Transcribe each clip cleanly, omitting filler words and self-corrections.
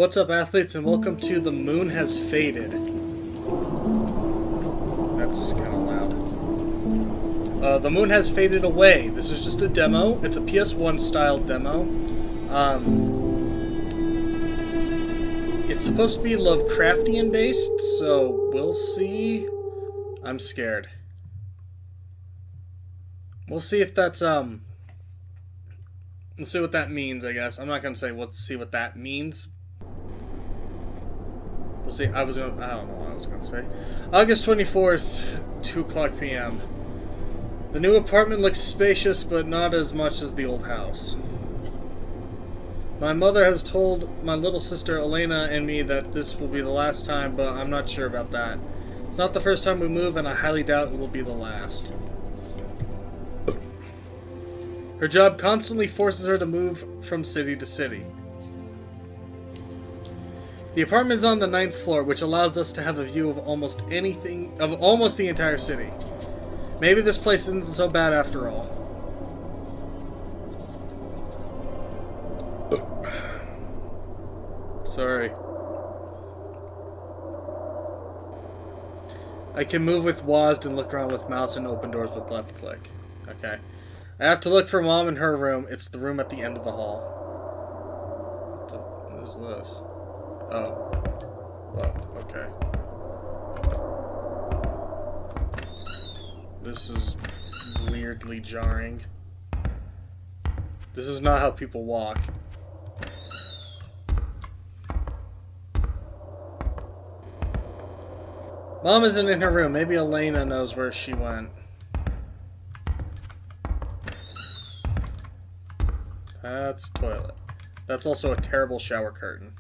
What's up, athletes, and welcome to The Moon Has Faded. That's kind of loud. The Moon Has Faded Away. This is just a demo. It's a PS1 style demo. It's supposed to be Lovecraftian based, so we'll see. I'm scared. We'll see if that's, Let's see what that means, I guess. I'm not gonna say let's see what that means. We'll see. I don't know what I was gonna say. August 24th, 2 o'clock p.m. The new apartment looks spacious, but not as much as the old house. My mother has told my little sister Elena and me that this will be the last time, but I'm not sure about that. It's not the first time we move, and I highly doubt it will be the last. Her job constantly forces her to move from city to city. The apartment is on the 9th floor, which allows us to have a view of almost the entire city. Maybe this place isn't so bad after all. Sorry. I can move with WASD and look around with mouse and open doors with left click. Okay. I have to look for Mom in her room. It's the room at the end of the hall. What is this? Oh. Well, okay. This is weirdly jarring. This is not how people walk. Mom isn't in her room. Maybe Elena knows where she went. That's toilet. That's also a terrible shower curtain.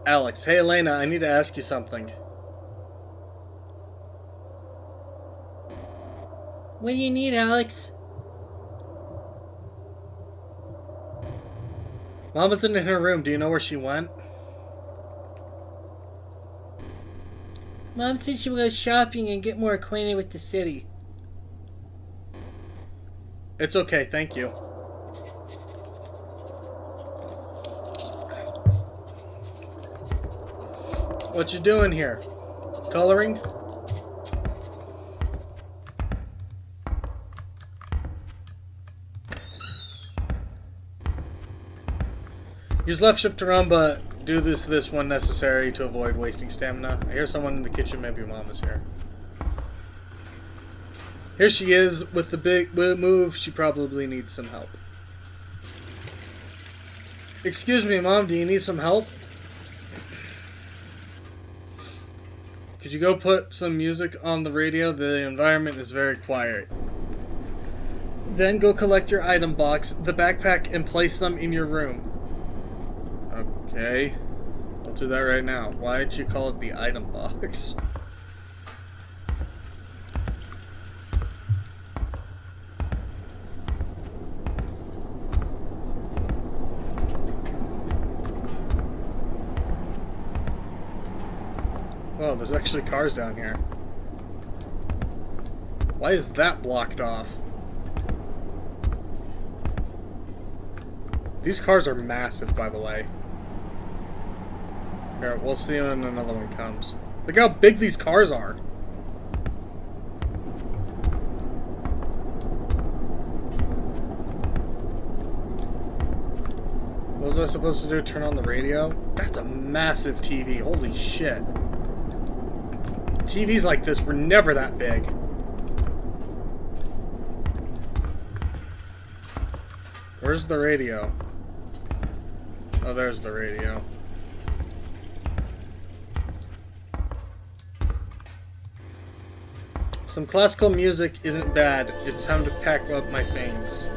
Alex, hey Elena, I need to ask you something. What do you need, Alex? Mom isn't in her room. Do you know where she went? Mom said she would go shopping and get more acquainted with the city. It's okay, thank you. What you doing here? Coloring? Use left shift to run, but do this when necessary to avoid wasting stamina. I hear someone in the kitchen. Maybe Mom is here. Here she is with the big move. She probably needs some help. Excuse me, Mom. Do you need some help? Could you go put some music on the radio? The environment is very quiet. Then go collect your item box, the backpack, and place them in your room. Okay, I'll do that right now. Why did you call it the item box? Oh, there's actually cars down here. Why is that blocked off? These cars are massive, by the way. Here, we'll see when another one comes. Look how big these cars are. What was I supposed to do? Turn on the radio? That's a massive TV. Holy shit. TVs like this were never that big. Where's the radio? Oh, there's the radio. Some classical music isn't bad. It's time to pack up my things.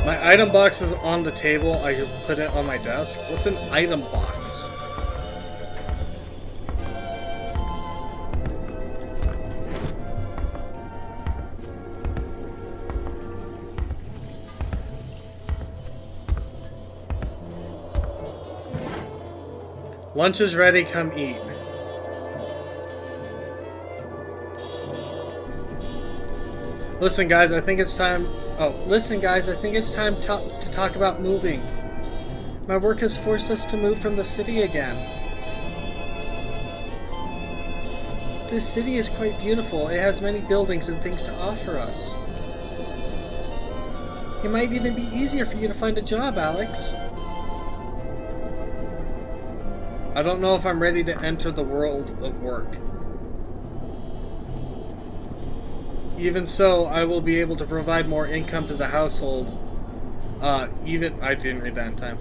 My item box is on the table. I put it on my desk. What's an item box? Lunch is ready, come eat. Listen guys, I think it's time... Oh, listen guys, I think it's time to talk about moving. My work has forced us to move from the city again. This city is quite beautiful. It has many buildings and things to offer us. It might even be easier for you to find a job, Alex. I don't know if I'm ready to enter the world of work. Even so, I will be able to provide more income to the household. I didn't read that in time.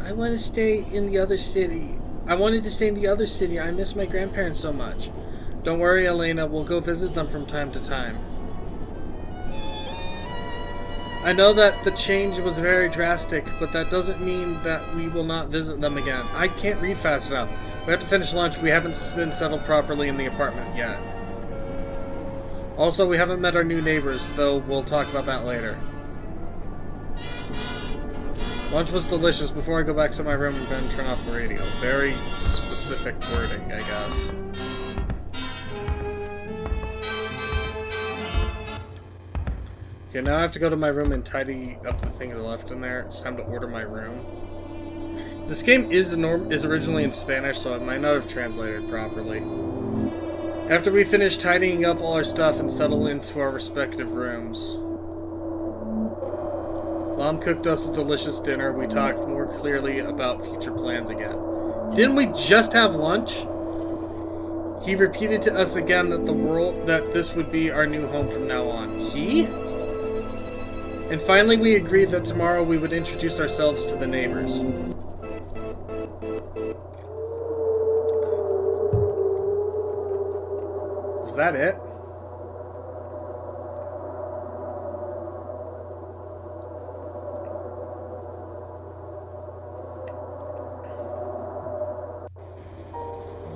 I want to stay in the other city. I wanted to stay in the other city. I miss my grandparents so much. Don't worry, Elena. We'll go visit them from time to time. I know that the change was very drastic, but that doesn't mean that we will not visit them again. I can't read fast enough. We have to finish lunch. We haven't been settled properly in the apartment yet. Also, we haven't met our new neighbors, though we'll talk about that later. Lunch was delicious. Before I go back to my room, I'm going to turn off the radio. Very specific wording, I guess. Okay, now I have to go to my room and tidy up the things left in there. It's time to order my room. This game is originally in Spanish, so it might not have translated properly. After we finish tidying up all our stuff and settle into our respective rooms, Mom cooked us a delicious dinner. We talked more clearly about future plans again. Didn't we just have lunch? He repeated to us again that this would be our new home from now on. He? And finally we agreed that tomorrow we would introduce ourselves to the neighbors. Was that it?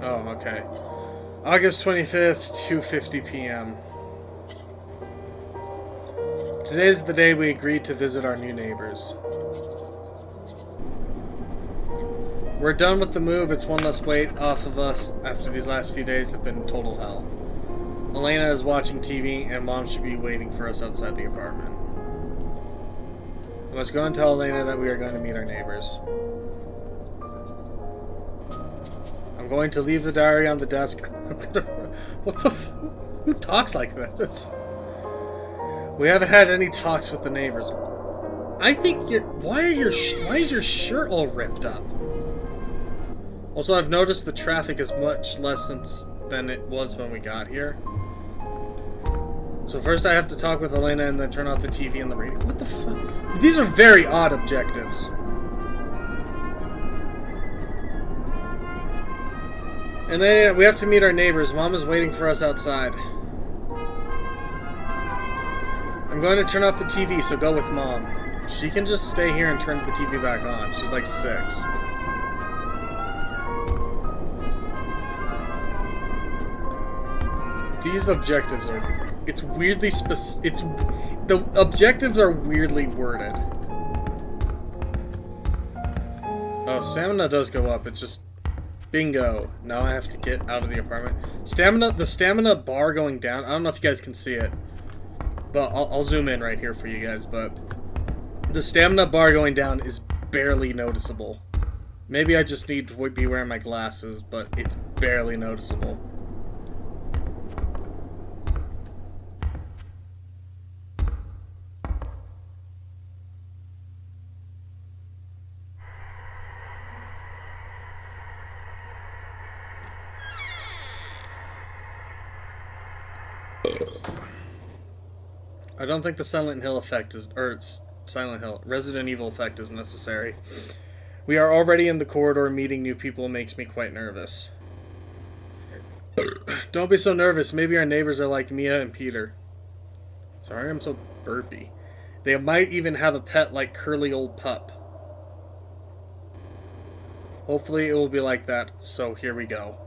Oh, okay. August 25th, 2:50 p.m. Today's the day we agreed to visit our new neighbors. We're done with the move. It's one less weight off of us after these last few days have been total hell. Elena is watching TV, and Mom should be waiting for us outside the apartment. I must go and tell Elena that we are going to meet our neighbors. I'm going to leave the diary on the desk. What the f... Who talks like this? We haven't had any talks with the neighbors. I think you're... Why is your shirt all ripped up? Also, I've noticed the traffic is much less than it was when we got here. So first I have to talk with Elena and then turn off the TV and the radio. What the fuck? These are very odd objectives. And then we have to meet our neighbors. Mom is waiting for us outside. I'm going to turn off the TV, so go with Mom. She can just stay here and turn the TV back on. She's like 6. These objectives are... It's weirdly specific. The objectives are weirdly worded. Oh, stamina does go up. It's just... Bingo. Now I have to get out of the apartment. The stamina bar going down. I don't know if you guys can see it. But I'll zoom in right here for you guys. But the stamina bar going down is barely noticeable. Maybe I just need to be wearing my glasses, but it's barely noticeable. I don't think the Silent Hill effect is, Resident Evil effect is necessary. We are already in the corridor. Meeting new people makes me quite nervous. Don't be so nervous. Maybe our neighbors are like Mia and Peter. Sorry, I'm so burpy. They might even have a pet like Curly Old Pup. Hopefully it will be like that, so here we go.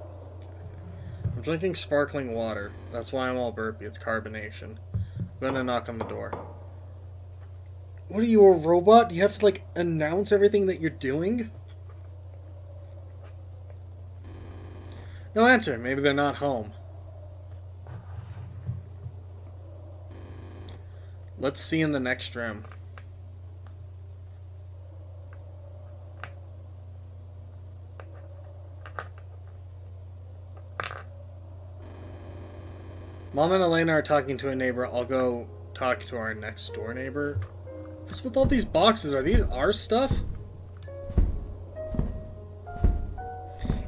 I'm drinking sparkling water. That's why I'm all burpy. It's carbonation. I'm gonna knock on the door. What are you, a robot? Do you have to, like, announce everything that you're doing? No answer. Maybe they're not home. Let's see in the next room. Mom and Elena are talking to a neighbor. I'll go talk to our next door neighbor. What's with all these boxes? Are these our stuff?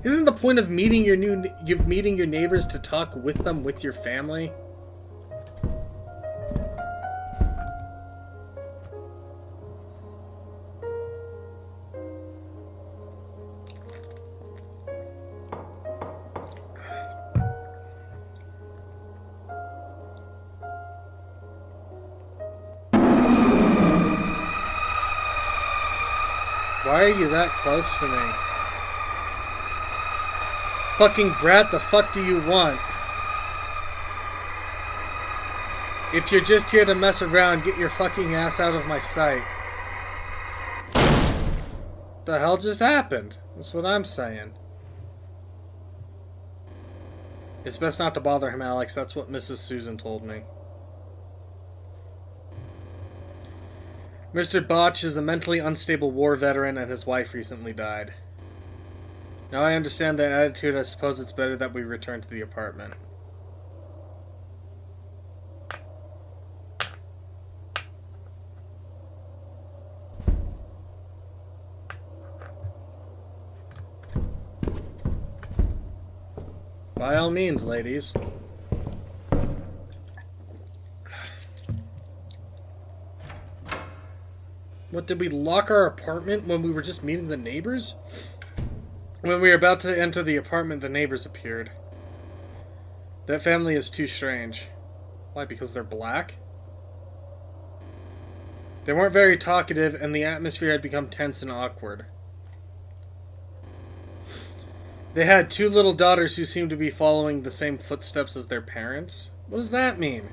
Isn't the point of meeting your neighbors to talk with them with your family? Why are you that close to me? Fucking brat, the fuck do you want? If you're just here to mess around, get your fucking ass out of my sight. The hell just happened? That's what I'm saying. It's best not to bother him, Alex. That's what Mrs. Susan told me. Mr. Botch is a mentally unstable war veteran and his wife recently died. Now I understand that attitude. I suppose it's better that we return to the apartment. By all means, ladies. What, did we lock our apartment when we were just meeting the neighbors? When we were about to enter the apartment, the neighbors appeared. That family is too strange. Why, because they're black? They weren't very talkative, and the atmosphere had become tense and awkward. They had 2 little daughters who seemed to be following the same footsteps as their parents. What does that mean?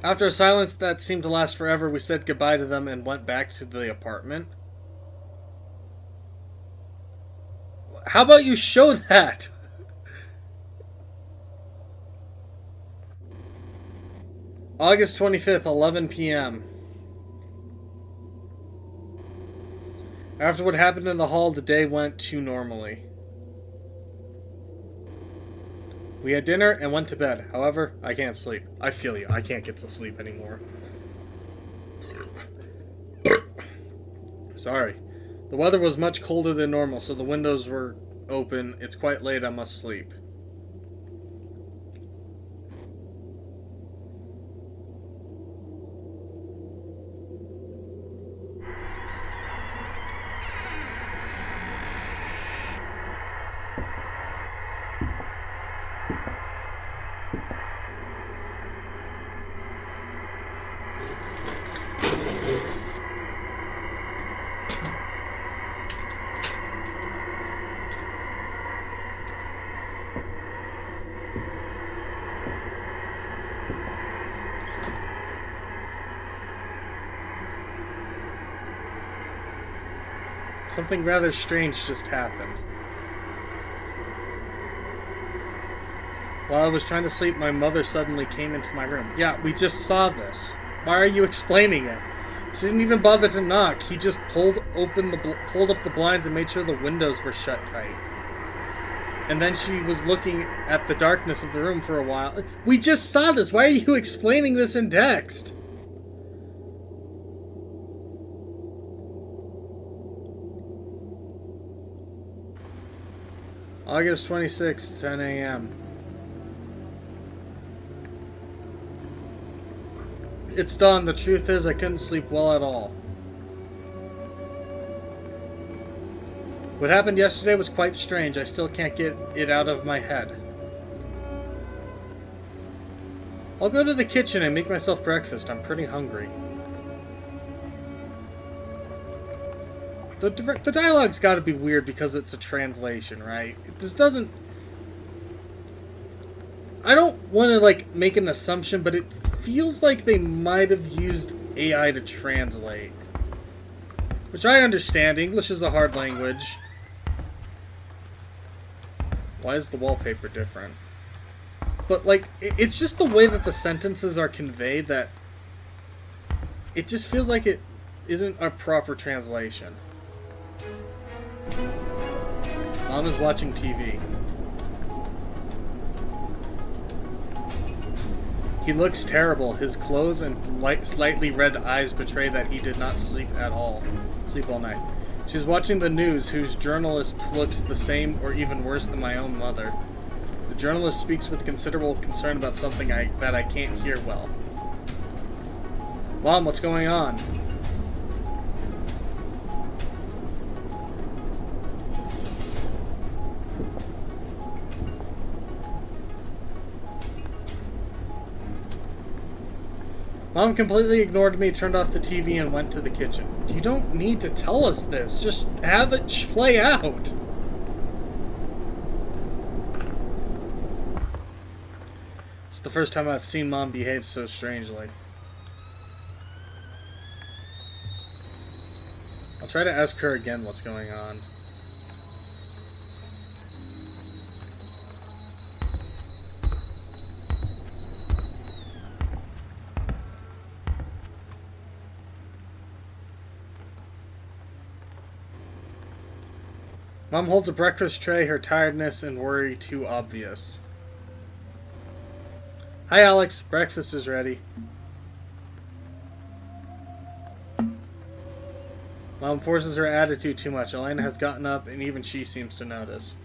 After a silence that seemed to last forever, we said goodbye to them and went back to the apartment. How about you show that? August 25th, 11 p.m. After what happened in the hall, the day went too normally. We had dinner and went to bed. However, I can't sleep. I feel you. I can't get to sleep anymore. Sorry. The weather was much colder than normal, so the windows were open. It's quite late. I must sleep. Something rather strange just happened. While I was trying to sleep, my mother suddenly came into my room. Yeah, we just saw this. Why are you explaining it? She didn't even bother to knock. He just pulled up the blinds and made sure the windows were shut tight. And then she was looking at the darkness of the room for a while. We just saw this. Why are you explaining this in text? August 26th, 10 a.m. It's dawn. The truth is, I couldn't sleep well at all. What happened yesterday was quite strange. I still can't get it out of my head. I'll go to the kitchen and make myself breakfast. I'm pretty hungry. The dialogue's got to be weird because it's a translation, right? This doesn't... I don't want to, like, make an assumption, but it feels like they might have used AI to translate. Which I understand. English is a hard language. Why is the wallpaper different? But, like, it's just the way that the sentences are conveyed that it just feels like it isn't a proper translation. Mom is watching TV. He looks terrible. His clothes and slightly red eyes betray that he did not sleep all night. She's watching the news, whose journalist looks the same or even worse than my own mother. The journalist speaks with considerable concern about something that I can't hear well. Mom, what's going on? Mom completely ignored me, turned off the TV, and went to the kitchen. You don't need to tell us this. Just have it play out. It's the first time I've seen Mom behave so strangely. I'll try to ask her again what's going on. Mom holds a breakfast tray, her tiredness and worry too obvious. Hi, Alex. Breakfast is ready. Mom forces her attitude too much. Elena has gotten up, and even she seems to notice.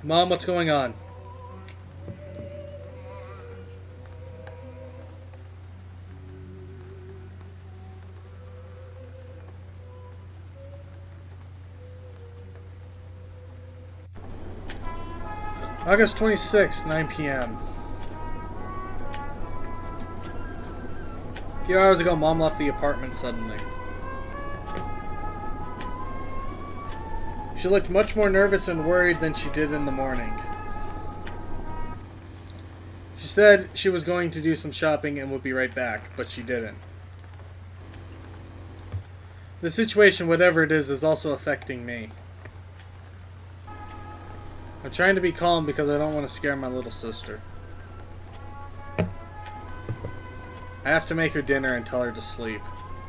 Mom, what's going on? August 26th, 9 p.m. A few hours ago, Mom left the apartment suddenly. She looked much more nervous and worried than she did in the morning. She said she was going to do some shopping and would be right back, but she didn't. The situation, whatever it is also affecting me. I'm trying to be calm because I don't want to scare my little sister. I have to make her dinner and tell her to sleep.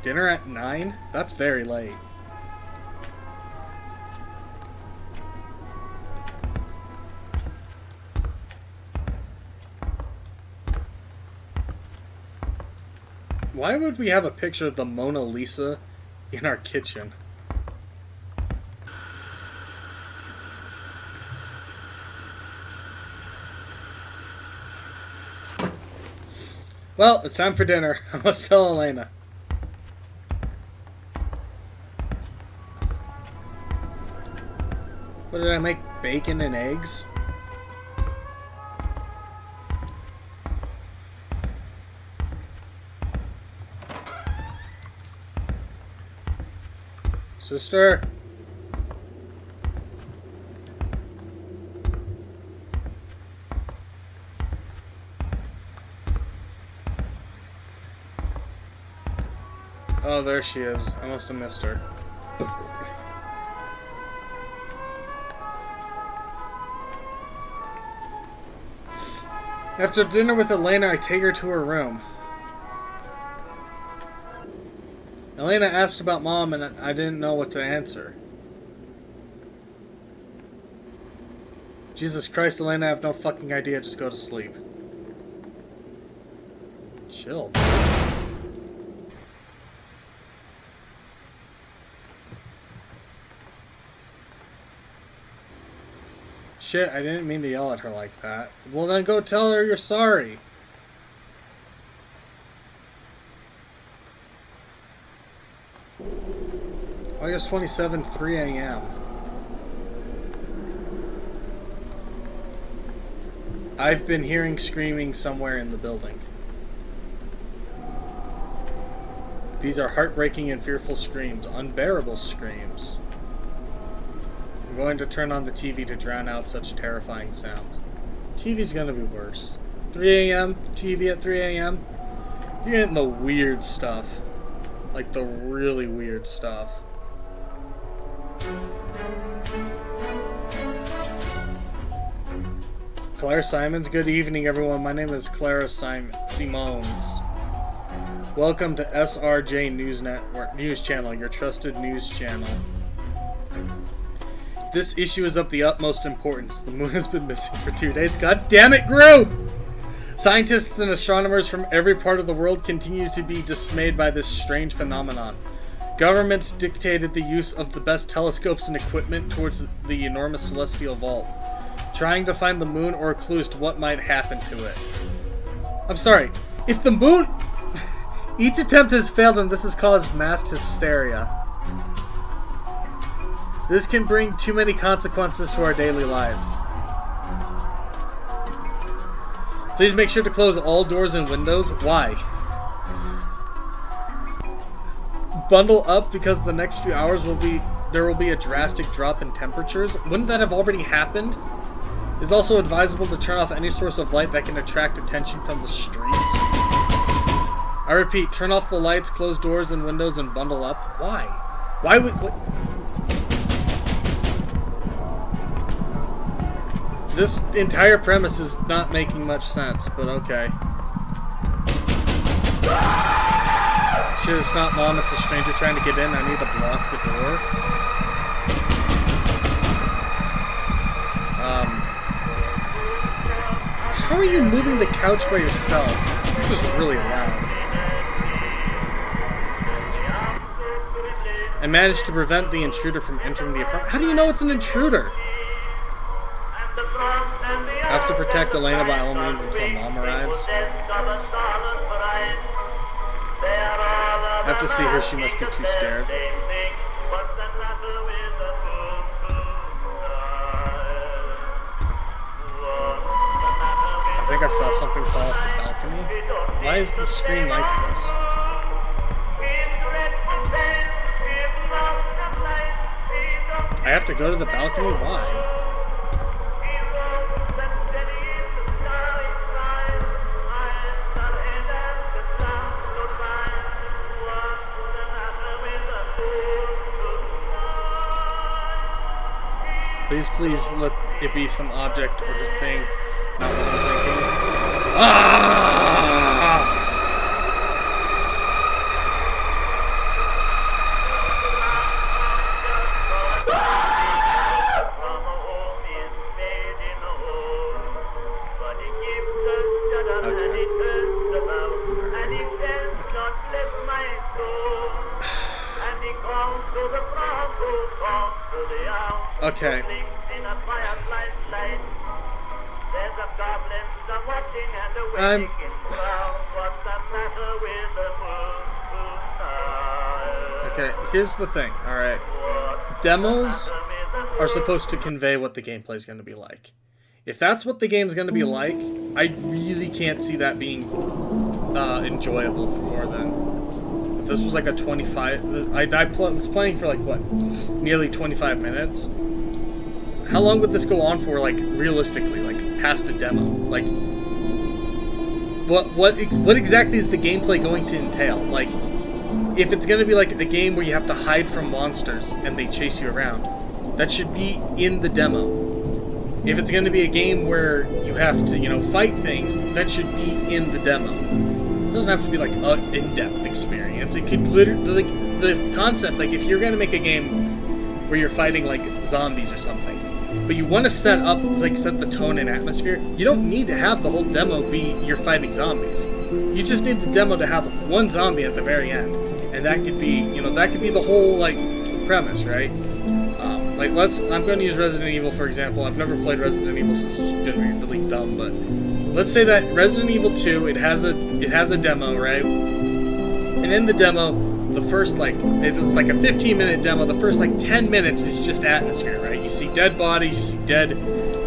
Dinner at 9? That's very late. Why would we have a picture of the Mona Lisa in our kitchen? Well, it's time for dinner. I must tell Elena. What did I make? Bacon and eggs? Sister? Oh, there she is. I must have missed her. After dinner with Elena, I take her to her room. Elena asked about Mom, and I didn't know what to answer. Jesus Christ, Elena, I have no fucking idea. Just go to sleep. Chill. Shit, I didn't mean to yell at her like that. Well, then go tell her you're sorry. August 27th, 3 a.m. I've been hearing screaming somewhere in the building. These are heartbreaking and fearful screams, unbearable screams. I'm going to turn on the TV to drown out such terrifying sounds. TV's gonna be worse. 3 a.m., TV at 3 a.m. You're getting the weird stuff. Like the really weird stuff. Claire Simons. Good evening, everyone. My name is Clara Simons. Welcome to SRJ News Network News Channel, your trusted news channel. This issue is of the utmost importance. The moon has been missing for 2 days. God damn it, Gru! Scientists and astronomers from every part of the world continue to be dismayed by this strange phenomenon. Governments dictated the use of the best telescopes and equipment towards the enormous celestial vault, trying to find the moon or clues to what might happen to it. I'm sorry, if the moon... Each attempt has failed and this has caused mass hysteria. This can bring too many consequences to our daily lives. Please make sure to close all doors and windows. Why? Bundle up because the next few hours there will be a drastic drop in temperatures. Wouldn't that have already happened? It's also advisable to turn off any source of light that can attract attention from the streets. I repeat, turn off the lights, close doors and windows, and bundle up. Why? Why would... What? This entire premise is not making much sense, but okay. Shit, it's not Mom, it's a stranger trying to get in. I need to block the door. How are you moving the couch by yourself? This is really loud. I managed to prevent the intruder from entering the apartment. How do you know it's an intruder? I have to protect Elena by all means until Mom arrives. I have to see her, she must be too scared. I think I saw something fall off the balcony. Why is the screen like this? I have to go to the balcony? Why? Please let it be some object or thing. Not what I'm thinking. Ah! Okay. Okay, here's the thing, alright. Demos are supposed to convey what the gameplay is going to be like. If that's what the game's going to be like, I really can't see that being enjoyable for more than... If this was like a 25... I was playing for like, what? Nearly 25 minutes? How long would this go on for, like, realistically? Like, past a demo? Like... What exactly is the gameplay going to entail? Like, if it's going to be like a game where you have to hide from monsters and they chase you around, that should be in the demo. If it's going to be a game where you have to, you know, fight things, that should be in the demo. It doesn't have to be like an in-depth experience. It could literally, like, the concept, like, if you're going to make a game where you're fighting like zombies or something, but you want to set the tone and atmosphere, you don't need to have the whole demo be you're fighting zombies. You just need the demo to have one zombie at the very end. And that could be, you know, that could be the whole, like, premise, right? I'm going to use Resident Evil, for example. I've never played Resident Evil, so it's going to be really dumb, but let's say that Resident Evil 2, it has a demo, right? And in the demo, the first, like, if it's like a 15-minute demo, the first, like, 10 minutes is just atmosphere, right? You see dead bodies, you see dead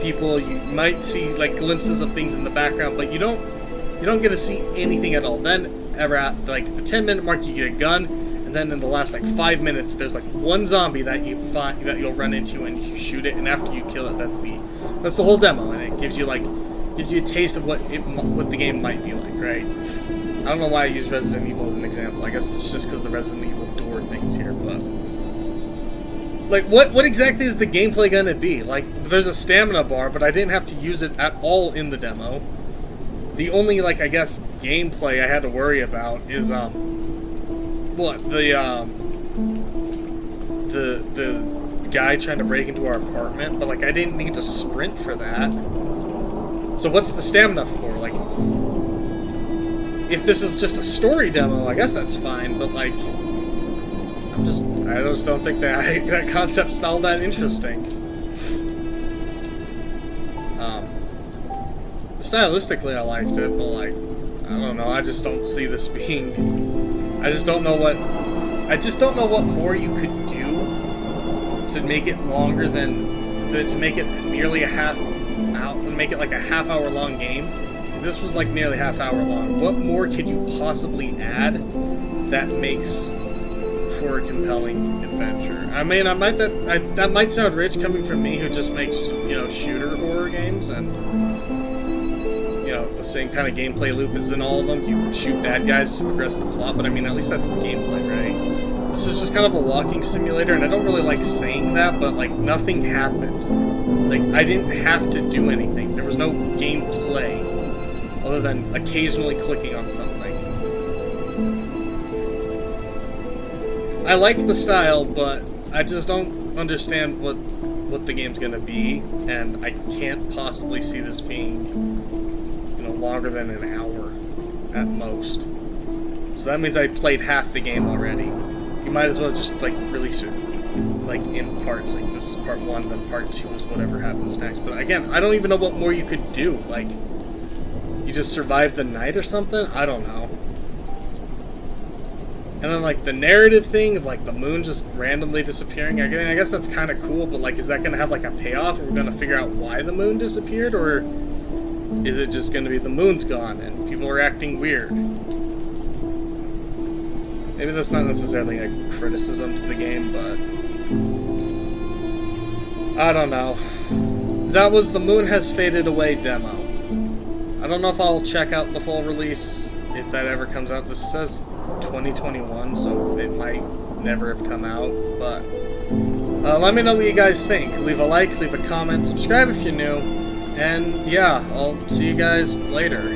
people, you might see, like, glimpses of things in the background, but you don't get to see anything at all. Then, at, like, the 10-minute mark, you get a gun, and then in the last, like, 5 minutes, there's, like, one zombie that you'll run into, and you shoot it, and after you kill it, that's the whole demo, and it gives you a taste of what the game might be like, right? I don't know why I use Resident Evil as an example. I guess it's just because the Resident Evil door thing's here, but... Like, what exactly is the gameplay gonna be? Like, there's a stamina bar, but I didn't have to use it at all in the demo. The only, like, I guess, gameplay I had to worry about is, what, the guy trying to break into our apartment, but, like, I didn't need to sprint for that. So what's the stamina for? Like, if this is just a story demo, I guess that's fine, but, like, I just don't think that concept's all that interesting. Stylistically, I liked it, but, like, I don't know. I just don't see this being. I just don't know what more you could do to make it longer than to make it nearly a half out and make it like a half-hour long game. If this was like nearly half-hour long, what more could you possibly add that makes for a compelling adventure? I mean, that might sound rich coming from me, who just makes, you know, shooter horror games, and, you know, the same kind of gameplay loop is in all of them. You shoot bad guys to progress the plot, but I mean, at least that's gameplay, right? This is just kind of a walking simulator, and I don't really like saying that, but, like, nothing happened. Like, I didn't have to do anything. There was no gameplay other than occasionally clicking on something. I like the style, but I just don't understand what the game's gonna be, and I can't possibly see this being, you know, longer than an hour at most. So that means I played half the game already. You might as well just, like, release it, like, in parts. Like, this is part 1, then part 2 is whatever happens next. But again, I don't even know what more you could do. Like, you just survive the night or something? I don't know. And then, like, the narrative thing of, like, the moon just randomly disappearing, I guess that's kind of cool, but, like, is that going to have, like, a payoff? Are we going to figure out why the moon disappeared? Or is it just going to be the moon's gone and people are acting weird? Maybe that's not necessarily a criticism to the game, but I don't know. That was the Moon Has Faded Away demo. I don't know if I'll check out the full release, if that ever comes out. This says 2021, so it might never have come out, but let me know what you guys think. Leave a like, leave a comment, subscribe if you're new, and yeah, I'll see you guys later.